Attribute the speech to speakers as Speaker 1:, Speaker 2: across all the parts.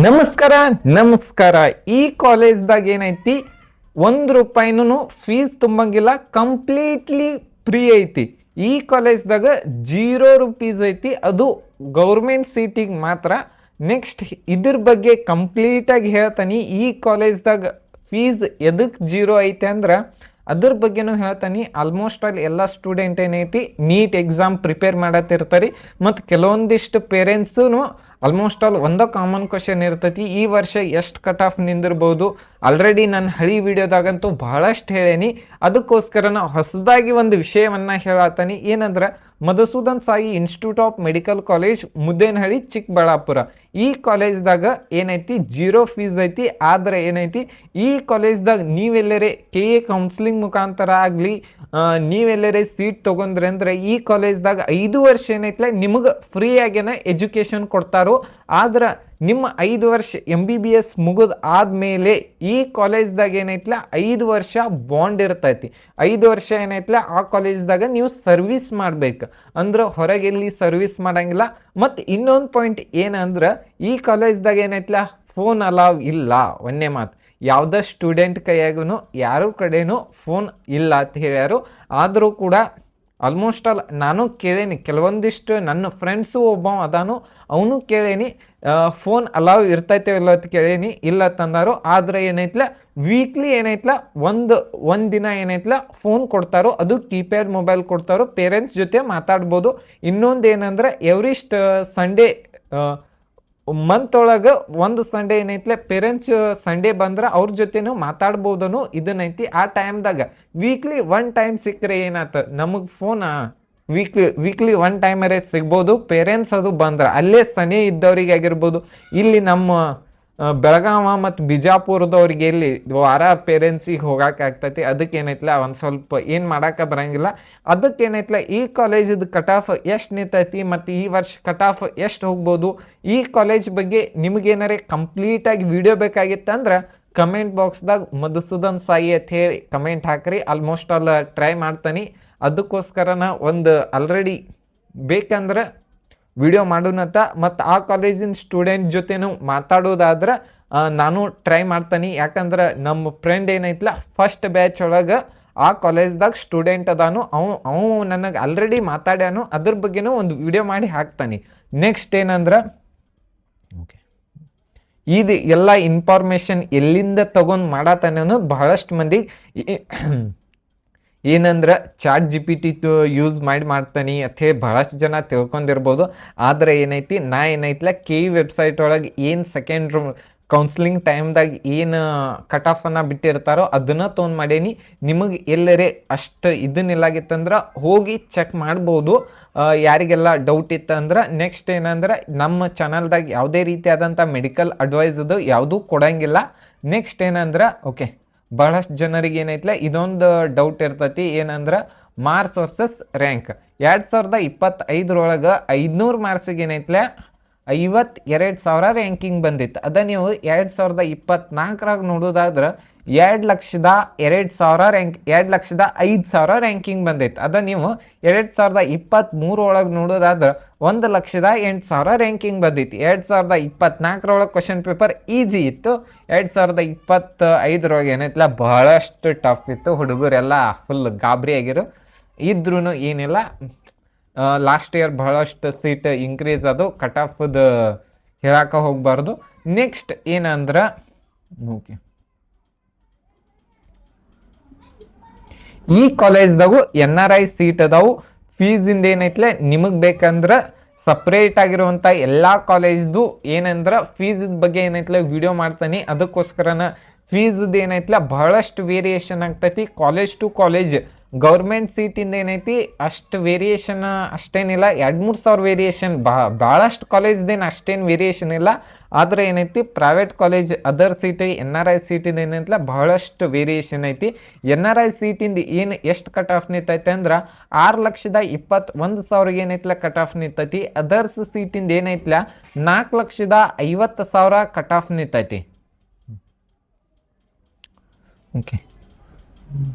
Speaker 1: ನಮಸ್ಕಾರ ನಮಸ್ಕಾರ. ಈ ಕಾಲೇಜ್ದಾಗ ಏನೈತಿ, ₹1 ಫೀಸ್ ತುಂಬಂಗಿಲ್ಲ, ಕಂಪ್ಲೀಟ್ಲಿ ಫ್ರೀ ಐತಿ. ಈ ಕಾಲೇಜ್ದಾಗ ₹0 ಐತಿ, ಅದು ಗೌರ್ಮೆಂಟ್ ಸೀಟಿಗೆ ಮಾತ್ರ. ನೆಕ್ಸ್ಟ್ ಇದ್ರ ಬಗ್ಗೆ ಕಂಪ್ಲೀಟಾಗಿ ಹೇಳ್ತಾನೆ. ಈ ಕಾಲೇಜ್ದಾಗ ಫೀಸ್ ಎದಕ್ಕೆ 0 ಐತೆ ಅಂದ್ರೆ ಅದ್ರ ಬಗ್ಗೆನೂ ಹೇಳ್ತಾನೆ. ಆಲ್ಮೋಸ್ಟ್ ಆಲ್ ಎಲ್ಲ ಸ್ಟೂಡೆಂಟ್ ಏನೈತಿ ನೀಟ್ ಎಕ್ಸಾಮ್ ಪ್ರಿಪೇರ್ ಮಾಡತ್ತಿರ್ತಾರೆ. ಮತ್ತು ಕೆಲವೊಂದಿಷ್ಟು ಪೇರೆಂಟ್ಸೂ ಆಲ್ಮೋಸ್ಟ್ ಆಲ್ ಒಂದೇ ಕಾಮನ್ ಕ್ವಶನ್ ಇರ್ತೈತಿ, ಈ ವರ್ಷ ಎಷ್ಟು ಕಟ್ ಆಫ್ ನಿಂದಿರ್ಬೋದು. ಆಲ್ರೆಡಿ ನಾನು ಹಳಿ ವಿಡಿಯೋದಾಗಂತೂ ಬಹಳಷ್ಟು ಹೇಳೇನಿ. ಅದಕ್ಕೋಸ್ಕರ ನಾವು ಹೊಸದಾಗಿ ಒಂದು ವಿಷಯವನ್ನು ಹೇಳತ್ತಾನೆ. ಏನಂದ್ರೆ Madhusudan Sai institute of medical college, Muddenahalli, Chikkaballapur. ಈ ಕಾಲೇಜ್ದಾಗ ಏನೈತಿ 0 ಫೀಸ್ ಐತಿ. ಆದರೆ ಏನೈತಿ, ಈ ಕಾಲೇಜ್ದಾಗ ನೀವೆಲ್ಲರೇ KA ಕೌನ್ಸಿಲಿಂಗ್ ಮುಖಾಂತರ ಆಗಲಿ ನೀವೆಲ್ಲರೇ ಸೀಟ್ ತೊಗೊಂಡ್ರೆ ಅಂದ್ರೆ ಈ ಕಾಲೇಜ್ದಾಗ 5 ವರ್ಷ ಏನೈತ್ಲ ನಿಮಗೆ ಫ್ರೀಯಾಗೇನ ಎಜುಕೇಷನ್ ಕೊಡ್ತಾರೋ. ಆದ್ರೆ ನಿಮ್ಮ 5 ವರ್ಷ MBBS ಮುಗಿದ ಆದಮೇಲೆ ಈ ಕಾಲೇಜ್ದಾಗ ಏನೈತ್ಲ 5 ವರ್ಷ ಬಾಂಡ್ ಇರ್ತೈತಿ. 5 ವರ್ಷ ಏನೈತ್ಲ ಆ ಕಾಲೇಜ್ದಾಗ ನೀವು ಸರ್ವಿಸ್ ಮಾಡ್ಬೇಕು. ಅಂದ್ರೆ ಹೊರಗೆಲ್ಲಿ ಸರ್ವಿಸ್ ಮಾಡಂಗಿಲ್ಲ. ಮತ್ತು ಇನ್ನೊಂದು ಪಾಯಿಂಟ್ ಏನಂದ್ರೆ ಈ ಕಾಲೇಜ್ದಾಗ ಏನೈತ್ಲ ಫೋನ್ ಅಲಾವ್ ಇಲ್ಲ. ಒಂದೇ ಮಾತು, ಯಾವುದೇ ಸ್ಟೂಡೆಂಟ್ ಕೈಯಾಗೂ ಯಾರ ಕಡೆನೂ ಫೋನ್ ಇಲ್ಲ ಅಂತ ಹೇಳ್ಯಾರು. ಆದರೂ ಕೂಡ ಆಲ್ಮೋಸ್ಟ್ ಆಲ್ ನಾನು ಕೇಳೇನಿ, ಕೆಲವೊಂದಿಷ್ಟು ನನ್ನ ಫ್ರೆಂಡ್ಸು ಒಬ್ಬ ಅದಾನು, ಅವನು ಕೇಳೇನಿ ಫೋನ್ ಅಲಾವ್ ಇರ್ತೈತೆ ಇಲ್ಲ ಅಂತ ಕೇಳೇನಿ. ಇಲ್ಲ ತಂದಾರು. ಆದರೆ ಏನೈತ್ಲ ವೀಕ್ಲಿ ಏನೈತ್ಲ ಒಂದು ದಿನ ಏನೈತ್ಲ ಫೋನ್ ಕೊಡ್ತಾರೋ, ಅದು ಕೀಪ್ಯಾಡ್ ಮೊಬೈಲ್ ಕೊಡ್ತಾರೋ, ಪೇರೆಂಟ್ಸ್ ಜೊತೆ ಮಾತಾಡ್ಬೋದು. ಇನ್ನೊಂದು ಏನಂದ್ರೆ ಎವ್ರಿ ಸಂಡೇ ಮಂತ್ ಒಳಗೆ ಒಂದು ಸಂಡೇ ಏನೈತ್ಲೆ ಪೇರೆಂಟ್ಸ್ ಸಂಡೇ ಬಂದ್ರೆ ಅವ್ರ ಜೊತೆನೂ ಮಾತಾಡ್ಬೋದನು. ಇದನ್ನೈತಿ ಆ ಟೈಮ್ದಾಗ ವೀಕ್ಲಿ 1 ಟೈಮ್ ಸಿಕ್ಕರೆ ಏನಾಯ್ತು, ನಮಗೆ ಫೋನ್ ವೀಕ್ಲಿ 1 ಟೈಮರೇ ಸಿಗ್ಬೋದು. ಪೇರೆಂಟ್ಸ್ ಅದು ಬಂದ್ರೆ ಅಲ್ಲೇ ಸನಿ ಇದ್ದವ್ರಿಗೆ ಆಗಿರ್ಬೋದು. ಇಲ್ಲಿ ನಮ್ಮ ಬೆಳಗಾವ ಮತ್ತು ಬಿಜಾಪುರದವ್ರಿಗೆ ಎಲ್ಲಿ ವಾರ ಪೇರೆಂಟ್ಸಿಗೆ ಹೋಗಕ್ಕೆ ಆಗ್ತೈತಿ. ಅದಕ್ಕೆ ಏನೈತ್ಲ ಒಂದು ಸ್ವಲ್ಪ ಏನು ಮಾಡೋಕೆ ಬರೋಂಗಿಲ್ಲ. ಅದಕ್ಕೆ ಏನೈತ್ಲ ಈ ಕಾಲೇಜದ ಕಟ್ ಆಫ್ ಎಷ್ಟು ನಿಂತೈತಿ ಮತ್ತು ಈ ವರ್ಷ ಕಟ್ ಆಫ್ ಎಷ್ಟು ಹೋಗ್ಬೋದು, ಈ ಕಾಲೇಜ್ ಬಗ್ಗೆ ನಿಮಗೇನಾರೇ ಕಂಪ್ಲೀಟಾಗಿ ವಿಡಿಯೋ ಬೇಕಾಗಿತ್ತಂದ್ರೆ ಕಮೆಂಟ್ ಬಾಕ್ಸ್ದಾಗ ಮಧುಸೂದನ್ ಸಾಯಿ ಅಂತ ಹೇಳಿ ಕಮೆಂಟ್ ಹಾಕ್ರಿ. ಆಲ್ಮೋಸ್ಟ್ ಆಲ್ ಟ್ರೈ ಮಾಡ್ತಾನೆ. ಅದಕ್ಕೋಸ್ಕರ ಒಂದು ಆಲ್ರೆಡಿ ಬೇಕಂದ್ರೆ ವಿಡಿಯೋ ಮಾಡೋಣಂತ. ಮತ್ತು ಆ ಕಾಲೇಜಿನ ಸ್ಟೂಡೆಂಟ್ ಜೊತೆನೂ ಮಾತಾಡೋದಾದ್ರೆ ನಾನು ಟ್ರೈ ಮಾಡ್ತಾನೆ. ಯಾಕಂದ್ರೆ ನಮ್ಮ ಫ್ರೆಂಡ್ ಏನೈತ್ಲ ಫಸ್ಟ್ ಬ್ಯಾಚ್ ಒಳಗೆ ಆ ಕಾಲೇಜ್ದಾಗ ಸ್ಟೂಡೆಂಟ್ ಅದಾನು. ಅವು ನನಗೆ ಆಲ್ರೆಡಿ ಮಾತಾಡ್ಯಾನು. ಅದ್ರ ಬಗ್ಗೆನೂ ಒಂದು ವಿಡಿಯೋ ಮಾಡಿ ಹಾಕ್ತಾನೆ. ನೆಕ್ಸ್ಟ್ ಏನಂದ್ರೆ ಇದು ಎಲ್ಲ ಇನ್ಫಾರ್ಮೇಷನ್ ಎಲ್ಲಿಂದ ತಗೊಂಡು ಮಾಡತ್ತಾನೆ ಅನ್ನೋದು ಬಹಳಷ್ಟು ಮಂದಿ ಏನಂದ್ರೆ ಚಾಟ್ GPT ಯೂಸ್ ಮಾಡ್ತಾನೆ ಅಂತ ಬಹಳಷ್ಟು ಜನ ತಿಳ್ಕೊಂಡಿರ್ಬೋದು. ಆದರೆ ಏನೈತಿ, ನಾ ಏನೈತ್ಲ KE ವೆಬ್ಸೈಟ್ ಒಳಗೆ ಏನು ಸೆಕೆಂಡ್ ಕೌನ್ಸಿಲಿಂಗ್ ಟೈಮ್ದಾಗ ಏನು ಕಟ್ ಆಫನ್ನು ಬಿಟ್ಟಿರ್ತಾರೋ ಅದನ್ನು ತೊಗೊಂಡು ಮಾಡೇನಿ. ನಿಮಗೆ ಎಲ್ಲರೇ ಅಷ್ಟು ಇದನ್ನಿಲ್ಲಾಗಿತ್ತಂದ್ರೆ ಹೋಗಿ ಚೆಕ್ ಮಾಡ್ಬೋದು. ಯಾರಿಗೆಲ್ಲ ಡೌಟ್ ಇತ್ತಂದ್ರೆ ನೆಕ್ಸ್ಟ್ ಏನಂದ್ರೆ ನಮ್ಮ ಚಾನಲ್ದಾಗ ಯಾವುದೇ ರೀತಿಯಾದಂಥ ಮೆಡಿಕಲ್ ಅಡ್ವೈಸ್ ಅದು ಯಾವುದೂ ಕೊಡೋಂಗಿಲ್ಲ. ನೆಕ್ಸ್ಟ್ ಏನಂದ್ರೆ ಬಹಳಷ್ಟು ಜನರಿಗೆ ಏನೈತ್ಲ ಇದೊಂದು ಡೌಟ್ ಇರ್ತೈತಿ. ಏನಂದ್ರೆ ಮಾರ್ಕ್ಸ್ ವರ್ಸಸ್ ರ್ಯಾಂಕ್. 2025 500 ಮಾರ್ಕ್ಸಿಗೆ ಏನೈತ್ಲ 52,000 ರ್ಯಾಂಕಿಂಗ್ ಬಂದಿತ್ತು. ಅದ ನೀವು 2024 ನೋಡೋದಾದ್ರೆ 2,02,000 ರ್ಯಾಂಕ್ 2,05,000 ರ್ಯಾಂಕಿಂಗ್ ಬಂದೈತೆ. ಅದ ನೀವು 2023 ನೋಡೋದಾದ್ರೆ 1,08,000 ರ್ಯಾಂಕಿಂಗ್ ಬಂದೈತಿ. 2024 ಕ್ವಶನ್ ಪೇಪರ್ ಈಸಿ ಇತ್ತು. 2025 ಏನೈತ್ಲ ಬಹಳಷ್ಟು ಟಫ್ ಇತ್ತು. ಹುಡುಗರೆಲ್ಲ ಫುಲ್ ಗಾಬರಿ ಆಗಿರು. ಇದ್ರೂ ಏನಿಲ್ಲ, ಲಾಸ್ಟ್ ಇಯರ್ ಬಹಳಷ್ಟು ಸೀಟ್ ಇನ್ಕ್ರೀಸ್ ಅದು. ಕಟ್ ಆಫ್ದು ಹೇಳಕ್ಕೆ ಹೋಗ್ಬಾರ್ದು. ನೆಕ್ಸ್ಟ್ ಏನಂದ್ರೆ ಈ ಕಾಲೇಜ್ದಾಗು NRI ಸೀಟ್ ಅದಾವು. ಫೀಸಿಂದ ಏನೈತ್ಲೆ ನಿಮಗೆ ಬೇಕಂದ್ರೆ ಸಪ್ರೇಟ್ ಆಗಿರುವಂಥ ಎಲ್ಲ ಕಾಲೇಜ್ದು ಏನಂದ್ರೆ ಫೀಸ್ ಬಗ್ಗೆ ಏನೈತ್ಲೆ ವಿಡಿಯೋ ಮಾಡ್ತಾನೆ. ಅದಕ್ಕೋಸ್ಕರನ ಫೀಸ್ದು ಏನೈತ್ಲ ಬಹಳಷ್ಟು ವೇರಿಯೇಷನ್ ಆಗ್ತೈತಿ ಕಾಲೇಜ್ ಟು ಕಾಲೇಜ್. ಗೌರ್ಮೆಂಟ್ ಸೀಟಿಂದ ಏನೈತಿ ಅಷ್ಟು ವೇರಿಯೇಷನ್ ಅಷ್ಟೇನಿಲ್ಲ, 2-3 ಸಾವಿರ ವೇರಿಯೇಷನ್. ಭಾಳಷ್ಟು ಕಾಲೇಜ್ದೇನು ಅಷ್ಟೇನು ವೇರಿಯೇಷನ್ ಇಲ್ಲ. ಆದರೆ ಏನೈತಿ private college other seat NRI ಸೀಟಿಂದ ಏನೈತಿಲ್ಲ ಬಹಳಷ್ಟು ವೇರಿಯೇಷನ್ ಐತಿ. NRI ಸೀಟಿಂದ ಏನು ಎಷ್ಟು ಕಟ್ ಆಫ್ ನಿಂತೈತೆ ಅಂದ್ರೆ 6,21,000 ಏನೈತಿಲ್ಲ ಕಟ್ ಆಫ್ ನಿಂತೈತಿ. ಅದರ್ಸ್ ಸೀಟಿಂದ ಏನೈತಿಲ್ಲ 4,50,000 ಕಟ್ ಆಫ್ ನಿಂತೈತಿ.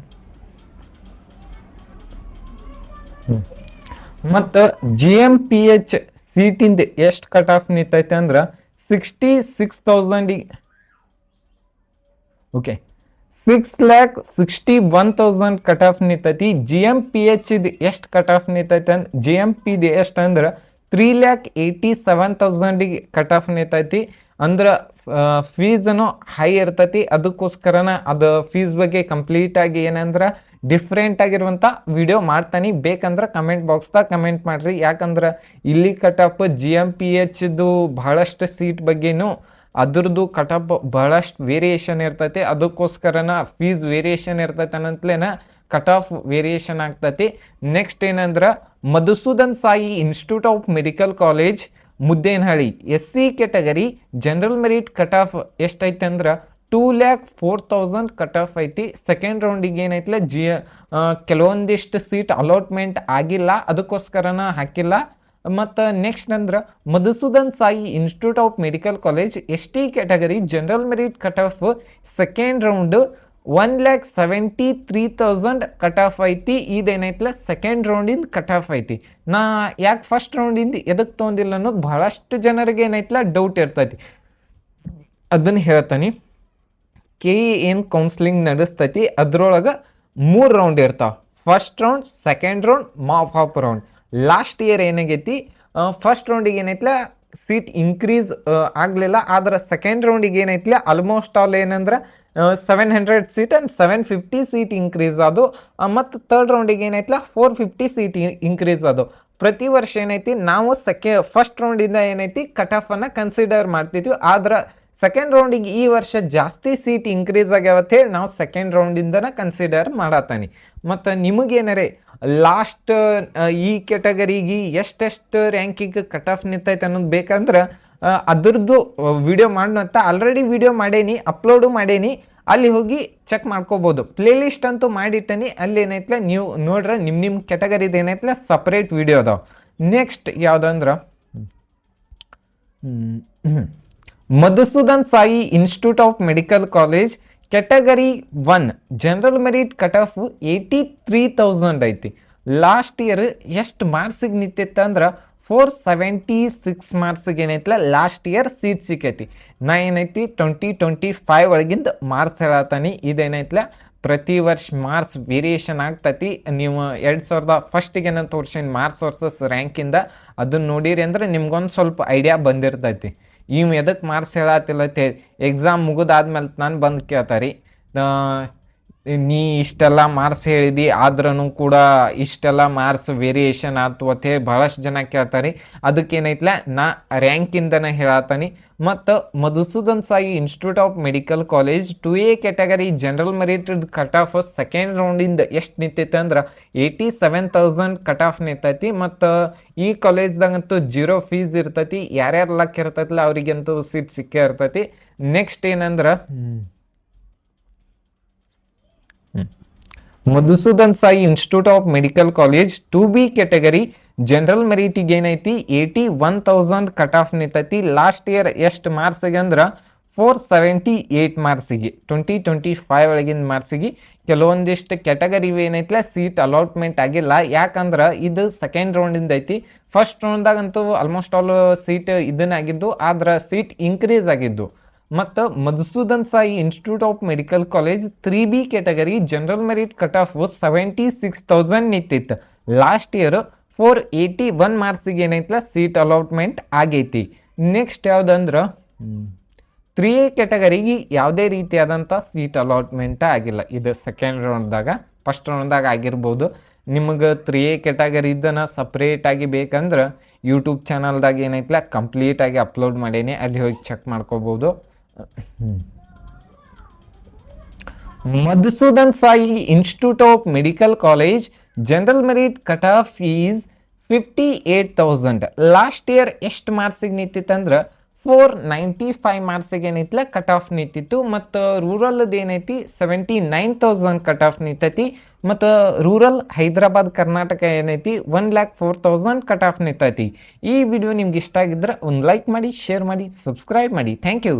Speaker 1: ಮತ್ತು GMPH ಸೀಟಿಂದ ಎಷ್ಟು ಕಟ್ ಆಫ್ ನಿಂತೈತೆ ಅಂದ್ರೆ 66,000 ಓಕೆ 6,61,000 ಕಟ್ ಆಫ್ ನಿಂತೈತಿ. GMPH ಇದು ಎಷ್ಟು ಕಟ್ ಆಫ್ ನಿಂತೈತಿ ಅಂದ್ GMP ಇದು ಎಷ್ಟು ಅಂದ್ರೆ 3,87,000 ಕಟ್ ಆಫ್ ನಿಂತೈತಿ. ಅಂದ್ರೆ ಫೀಸನು ಹೈ ಇರ್ತೈತಿ. ಅದಕ್ಕೋಸ್ಕರನ ಅದು ಫೀಸ್ ಬಗ್ಗೆ ಕಂಪ್ಲೀಟ್ ಆಗಿ ಏನಂದ್ರೆ ಡಿಫ್ರೆಂಟ್ ಆಗಿರುವಂಥ ವಿಡಿಯೋ ಮಾಡ್ತಾನೆ. ಬೇಕಂದ್ರೆ ಕಮೆಂಟ್ ಬಾಕ್ಸ್ದಾಗ ಕಮೆಂಟ್ ಮಾಡಿರಿ. ಯಾಕಂದ್ರೆ ಇಲ್ಲಿ ಕಟ್ ಆಫ್ GMPHದು ಬಹಳಷ್ಟು ಸೀಟ್ ಬಗ್ಗೆನೂ ಅದ್ರದ್ದು ಕಟ್ ಆಫ್ ಬಹಳಷ್ಟು ವೇರಿಯೇಷನ್ ಇರ್ತೈತಿ. ಅದಕ್ಕೋಸ್ಕರನ ಫೀಸ್ ವೇರಿಯೇಷನ್ ಇರ್ತೈತೆ ಅನ್ನಂತಲೇನ ಕಟ್ ಆಫ್ ವೇರಿಯೇಷನ್ ಆಗ್ತೈತಿ. ನೆಕ್ಸ್ಟ್ ಏನಂದ್ರೆ Madhusudan Sai institute of medical college Muddenahalli SC category general merit cut of ಎಷ್ಟೈತೆ ಅಂದ್ರೆ 2,04,000 ಕಟ್ ಆಫ್ ಐತಿ. ಸೆಕೆಂಡ್ ರೌಂಡಿಗೆ ಏನೈತಿಲ್ಲ ಕೆಲವೊಂದಿಷ್ಟು ಸೀಟ್ ಅಲಾಟ್ಮೆಂಟ್ ಆಗಿಲ್ಲ, ಅದಕ್ಕೋಸ್ಕರನ ಹಾಕಿಲ್ಲ. ಮತ್ತು ನೆಕ್ಸ್ಟ್ ಅಂದ್ರೆ Madhusudan Sai institute of medical college ST category general merit cut off second round 1,73,000 cut off ಐತಿ. ಇದೇನೈತಿಲ್ಲ ಸೆಕೆಂಡ್ ರೌಂಡಿಂದ ಕಟ್ ಆಫ್ ಐತಿ. ನಾ ಯಾಕೆ ಫಸ್ಟ್ ರೌಂಡಿಂದ ಎದಕ್ಕೆ ತೊಗೊಂಡಿಲ್ಲ ಅನ್ನೋದು ಬಹಳಷ್ಟು ಜನರಿಗೆ ಏನೈತಿಲ್ಲ ಡೌಟ್ ಇರ್ತೈತಿ. ಅದನ್ನು ಹೇಳ್ತಾನೆ. KE ಏನು ಕೌನ್ಸ್ಲಿಂಗ್ ನಡೆಸ್ತೈತಿ ಅದ್ರೊಳಗೆ 3 ರೌಂಡ್ ಇರ್ತಾವೆ. First round, second round, mop up round. Last year ಏನಾಗೈತಿ, ಫಸ್ಟ್ ರೌಂಡಿಗೆ ಏನೈತಿಲ್ಲ ಸೀಟ್ ಇನ್ಕ್ರೀಸ್ ಆಗಲಿಲ್ಲ. ಆದ್ರೆ ಸೆಕೆಂಡ್ ರೌಂಡಿಗೆ ಏನೈತಿಲ್ಲ ಆಲ್ಮೋಸ್ಟ್ ಆಲ್ ಏನಂದ್ರೆ 700 ಸೀಟ್ ಆ್ಯಂಡ್ 750 ಸೀಟ್ ಇನ್ಕ್ರೀಸ್ ಅದು. ಮತ್ತು ಥರ್ಡ್ ರೌಂಡಿಗೆ ಏನೈತಿಲ್ಲ 450 ಸೀಟ್ ಇನ್ಕ್ರೀಸ್ ಅದು. ಪ್ರತಿ ವರ್ಷ ಏನೈತಿ ನಾವು ಫಸ್ಟ್ ರೌಂಡಿಂದ ಏನೈತಿ ಕಟ್ ಆಫನ್ನು ಕನ್ಸಿಡರ್ ಮಾಡ್ತಿದ್ವಿ. ಆದ್ರೆ ಸೆಕೆಂಡ್ ರೌಂಡಿಗೆ ಈ ವರ್ಷ ಜಾಸ್ತಿ ಸೀಟ್ ಇನ್ಕ್ರೀಸ್ ಆಗ್ಯಾವತ್ತ ಹೇಳಿ ನಾವು ಸೆಕೆಂಡ್ ರೌಂಡಿಂದನ ಕನ್ಸಿಡರ್ ಮಾಡತ್ತಾನೆ. ಮತ್ತು ನಿಮಗೇನಾರೆ ಲಾಸ್ಟ್ ಈ ಕ್ಯಾಟಗರಿಗೆ ಎಷ್ಟೆಷ್ಟು ರ್ಯಾಂಕಿಗೆ ಕಟ್ ಆಫ್ ನಿಂತೈತೆ ಅನ್ನೋದು ಬೇಕಂದ್ರೆ ಅದ್ರದ್ದು ವಿಡಿಯೋ ಮಾಡೋಂತ ಆಲ್ರೆಡಿ ವಿಡಿಯೋ ಮಾಡೇನಿ, ಅಪ್ಲೋಡು ಮಾಡೇನಿ. ಅಲ್ಲಿ ಹೋಗಿ ಚೆಕ್ ಮಾಡ್ಕೋಬೋದು. ಪ್ಲೇಲಿಸ್ಟ್ ಅಂತೂ ಮಾಡಿಟ್ಟನಿ. ಅಲ್ಲಿ ಏನೈತಿಲ್ಲ ನೀವು ನೋಡ್ರೆ ನಿಮ್ಮ ಕ್ಯಾಟಗರಿದು ಏನೈತಿಲ್ಲ ಸಪ್ರೇಟ್ ವಿಡಿಯೋ ಅದಾವೆ. ನೆಕ್ಸ್ಟ್ ಯಾವುದಂದ್ರೆ Madhusudan Sai institute of medical college category 1 general merit cut of 83,000 ಐತಿ. ಲಾಸ್ಟ್ ಇಯರ್ ಎಷ್ಟು ಮಾರ್ಕ್ಸಿಗೆ ನಿಂತಿತ್ತು ಅಂದ್ರೆ 476 ಮಾರ್ಕ್ಸಿಗೆ ಏನೈತಿಲ್ಲ ಲಾಸ್ಟ್ ಇಯರ್ ಸೀಟ್ ಸಿಕ್ಕೈತಿ. ನಾ ಏನೈತಿ 2025 ಒಳಗಿಂದ ಮಾರ್ಕ್ಸ್ ಹೇಳತ್ತಾನೆ. ಇದೇನೈತಿಲ್ಲ ಪ್ರತಿ ವರ್ಷ ಮಾರ್ಕ್ಸ್ ವೇರಿಯೇಷನ್ ಆಗ್ತೈತಿ. ನೀವು 2001 ಏನಂತ ತೋರ್ಸಿನ ಮಾರ್ಕ್ಸ್ ವರ್ಸಸ್ ರ್ಯಾಂಕಿಂದ ಅದನ್ನ ನೋಡಿರಿ ಅಂದ್ರೆ ನಿಮ್ಗೊಂದು ಸ್ವಲ್ಪ ಐಡಿಯಾ ಬಂದಿರ್ತೈತಿ. ಇವ್ ಎದಕ್ಕೆ ಮಾರ್ಕ್ಸ್ ಹೇಳತ್ತಿಲ್ಲ ಅಂತೇಳಿ ಎಕ್ಸಾಮ್ ಮುಗಿದಾದ್ಮೇಲೆ ನಾನು ಬಂದು ಕೇಳ್ತಾರೆ, ನೀ ಇಷ್ಟೆಲ್ಲ ಮಾರ್ಕ್ಸ್ ಹೇಳಿದಿ ಆದ್ರೂ ಕೂಡ ಇಷ್ಟೆಲ್ಲ ಮಾರ್ಕ್ಸ್ ವೇರಿಯೇಷನ್ ಆಯ್ತು ಅಂತೇಳಿ ಭಾಳಷ್ಟು ಜನ ಕೇಳ್ತಾರೆ. ಅದಕ್ಕೇನೈತಿಲ್ಲ ನಾ ರ್ಯಾಂಕಿಂದನೇ ಹೇಳತ್ತಾನೆ. ಮತ್ತು Madhusudan Sai institute of medical college 2A category general merit cut off second ರೌಂಡಿಂದ ಎಷ್ಟು ನಿಂತೈತೆ ಅಂದ್ರೆ 87,000 ಕಟ್ ಆಫ್ ನಿಂತೈತಿ. ಮತ್ತು ಈ ಕಾಲೇಜ್ದಾಗಂತೂ 0 ಫೀಸ್ ಇರ್ತೈತಿ. ಯಾರ್ಯಾರು ಲಕ್ ಇರ್ತೈತಿಲ್ಲ ಅವ್ರಿಗಂತೂ ಸೀಟ್ ಸಿಕ್ಕೇ ಇರ್ತೈತಿ. ನೆಕ್ಸ್ಟ್ ಏನಂದ್ರೆ Madhusudan Sai institute of medical college 2B category general ಮೆರಿಟಿಗೆ ಏನೈತಿ 81,000 ಕಟ್ ಆಫ್ ನಿಂತೈತಿ. ಲಾಸ್ಟ್ ಇಯರ್ ಎಷ್ಟು ಮಾರ್ಕ್ಸಿಗೆ ಅಂದ್ರೆ 478 ಮಾರ್ಕ್ಸಿಗೆ 2025 ಒಳಗಿನ ಮಾರ್ಕ್ಸಿಗೆ. ಕೆಲವೊಂದಿಷ್ಟು ಕ್ಯಾಟಗರಿ ಏನೈತಿಲ್ಲ ಸೀಟ್ ಅಲಾಟ್ಮೆಂಟ್ ಆಗಿಲ್ಲ. ಯಾಕಂದ್ರೆ ಇದು ಸೆಕೆಂಡ್ ರೌಂಡಿಂದ ಐತಿ. ಫಸ್ಟ್ ರೌಂಡ್ದಾಗಂತೂ ಆಲ್ಮೋಸ್ಟ್ ಆಲ್ ಸೀಟ್ ಇದನ್ನಾಗಿದ್ದು, ಆದ್ರೆ ಸೀಟ್ ಇನ್ಕ್ರೀಸ್ ಆಗಿದ್ದು. ಮತ್ತು Madhusudan Sai institute of medical college 3B category general merit cut of 76,000 ನಿಂತಿತ್ತು. ಲಾಸ್ಟ್ ಇಯರ್ 481 ಮಾರ್ಕ್ಸಿಗೆ ಏನೈತಿಲ್ಲ ಸೀಟ್ ಅಲಾಟ್ಮೆಂಟ್ ಆಗೈತಿ. ನೆಕ್ಸ್ಟ್ ಯಾವುದಂದ್ರೆ 3A ಕ್ಯಾಟಗರಿಗೆ ಯಾವುದೇ ರೀತಿಯಾದಂಥ ಸೀಟ್ ಅಲಾಟ್ಮೆಂಟ್ ಆಗಿಲ್ಲ. ಇದು ಸೆಕೆಂಡ್ ರೌಂಡ್ದಾಗ. ಫಸ್ಟ್ ರೌಂಡ್ದಾಗ ಆಗಿರ್ಬೋದು. ನಿಮಗೆ 3A ಕ್ಯಾಟಗರಿ ಇದನ್ನು ಸಪ್ರೇಟಾಗಿ ಬೇಕಂದ್ರೆ ಯೂಟ್ಯೂಬ್ ಚಾನಲ್ದಾಗ ಏನೈತಿಲ್ಲ ಕಂಪ್ಲೀಟಾಗಿ ಅಪ್ಲೋಡ್ ಮಾಡೇನಿ, ಅಲ್ಲಿ ಹೋಗಿ ಚೆಕ್ ಮಾಡ್ಕೋಬೋದು. Madhusudan Sai institute of medical college general merit cut of is 58,000. Last year ಎಷ್ಟು ಮಾರ್ಕ್ಸಿಗೆ ನಿಂತಿತ್ತಂದ್ರೆ 495 ಮಾರ್ಕ್ಸಿಗೆ ಏನೈತಿಲ್ಲ ಕಟ್ ಆಫ್ ನಿಂತಿತ್ತು. ಮತ್ತು ರೂರಲ್ದು ಏನೈತಿ 79,000 ಕಟ್ ಆಫ್ ನಿಂತೈತಿ. ಮತ್ತು ರೂರಲ್ ಹೈದರಾಬಾದ್ ಕರ್ನಾಟಕ ಏನೈತಿ 1,04,000 ಕಟ್ ಆಫ್ ನಿಂತೈತಿ. ಈ ವಿಡಿಯೋ ನಿಮ್ಗೆ ಇಷ್ಟ ಆಗಿದ್ರೆ ಒಂದು ಲೈಕ್ ಮಾಡಿ, ಶೇರ್ ಮಾಡಿ, ಸಬ್ಸ್ಕ್ರೈಬ್ ಮಾಡಿ. Thank you.